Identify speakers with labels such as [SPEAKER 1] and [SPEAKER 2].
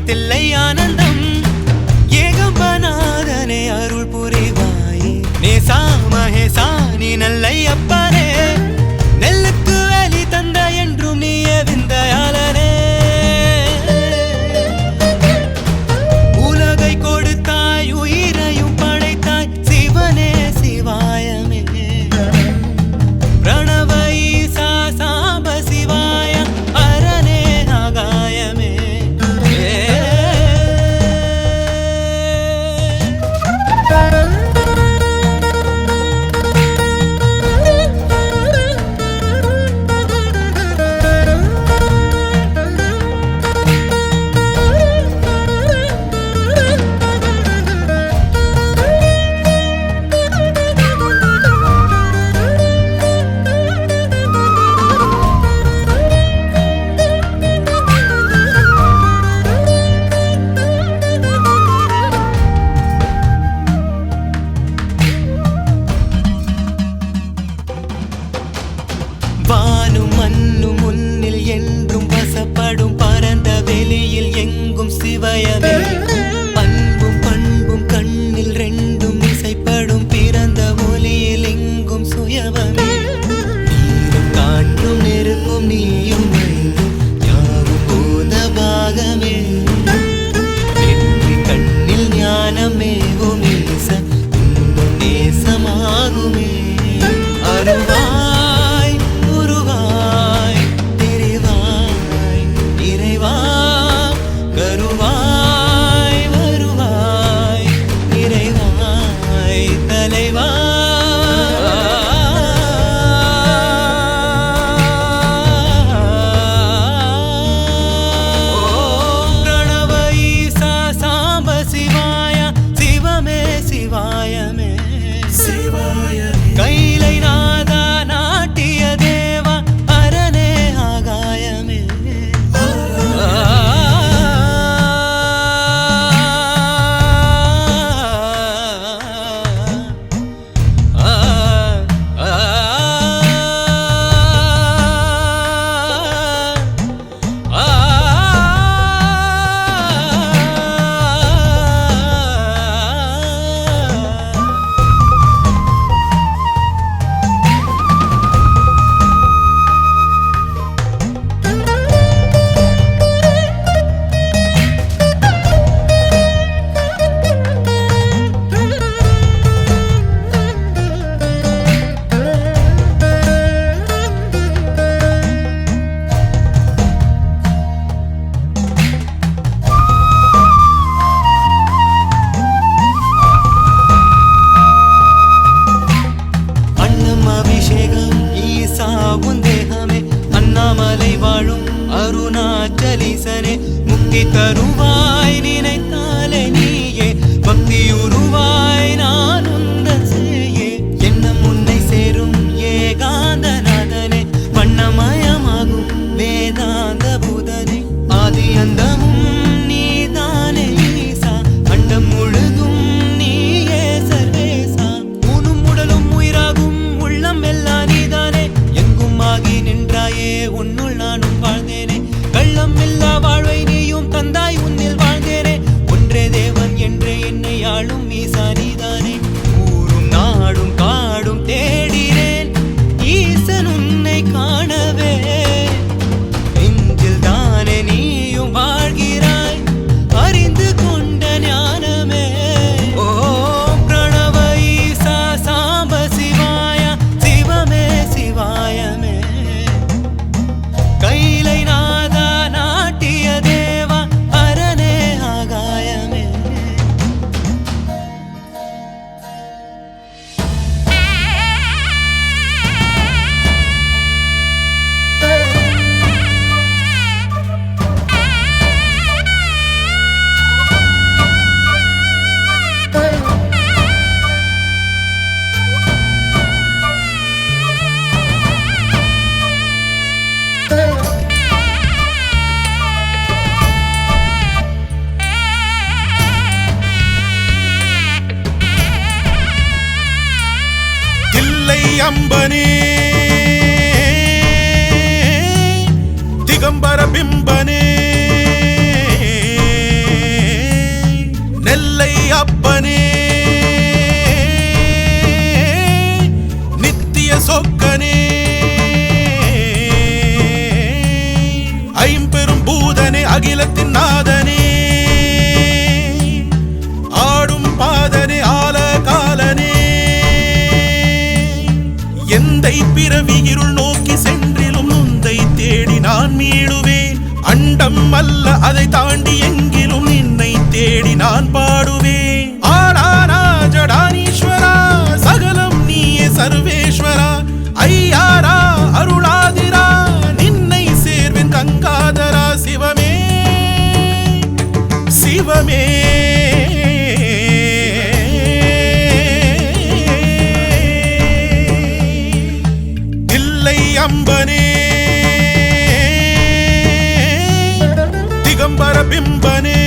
[SPEAKER 1] தில்லை ஆனந்தம் ஏகம்பநாதனே அருள் புரிவாயே நேசா மகேசா நீ நல்லை அப்பனே நெல்லுக்கு வேலி தந்த என்றும் நீயே விந்தையாளனே உலகை கொடுத்தாய் உயிரையும் படைத்தாய் சிவனே சிவாயமே பிரணவ ஈசா சாம்ப சிவாய அரணே ஆகாயமே வானும் மண்ணும் முன்னில் என்றும் வசப்படும் பரந்த வெளியில் எங்கும் சிவயமே அன்பும் பண்பும் கண்ணில் ரெண்டும் இசைப்படும் பிறந்த ஒலியில் எங்கும் சுயவமே நீரும் காற்றும் நெருப்பும் நீயும் யாவும் போத பாகமே வெற்றி கண்ணில் ஞானமேவும் ஈச துன்பம் நேசமாகுமே அருவா கைலை நாதா நாட்டிய தேவா அரணே ஆகாயமே அண்ணாமலை வாழும் அருணாச்சலீசனே முக்தி தருவாய் நினைத்தாலே நீயே பக்தியுருவாய் நான் உந்தன் சேயே எண்ணம் உன்னை சேரும் ஏகாந்தநாதனே வண்ணமயமாகும் வேதாந்த பூதனே ஆதி அந்தமும் நீதானே ஈசா அண்டம் முழுதும் நீயே சர்வேசா ஊனும் உடலும் உயிராகும் உள்ளம் எல்லாம் நீதானே எங்கும் ஆகி நின்றாயே உன்னுள் நானும் வாழ்ந்தேனே கள்ளம் இல்லா வாழ்வை நீயும் தந்தாய் உன்னில் வாழ்ந்தேனே ஒன்றே தேவன் என்றே என்னை ஆளும் ஈசா நீதானே ஊரும் நாடும் காடும் தேடினேன் ஈசன் உன்னை காணவே நெஞ்சில் தானே நீயும் வாழ்கிறாய் அறிந்து கொண்ட ஞானமே ஓ பிரணவ ஈசா சாம்ப சிவாய சிவமே சிவாயமே கைலை நாதா நாட்டிய தேவா அரணே ஆகாயமே
[SPEAKER 2] அம்பனே திகம்பர பிம்பனே சொக்கனே ஐம்பெரும் பூதனே அகிலத்தின் நாதனே ஆடும் பாதனே ஆல காலனே எந்தை பிறவி இருள் நோக்கி சென்றிலும் நுந்தை தேடி நான் மீளுவேன் அண்டம் அல்ல அதை தாண்டி எங்கிலும் நின்னை தேடி நான் பாடுவேன் ஆடாரா ஜடானீஸ்வரா சகலம் நீயே சர்வேஸ்வரா ஐயாரா அருளாதிரா நின்னை சேர்வேன் கங்காதரா சிவமே சிவமே தில்லை அம்பனே திகம்பர பிம்பனே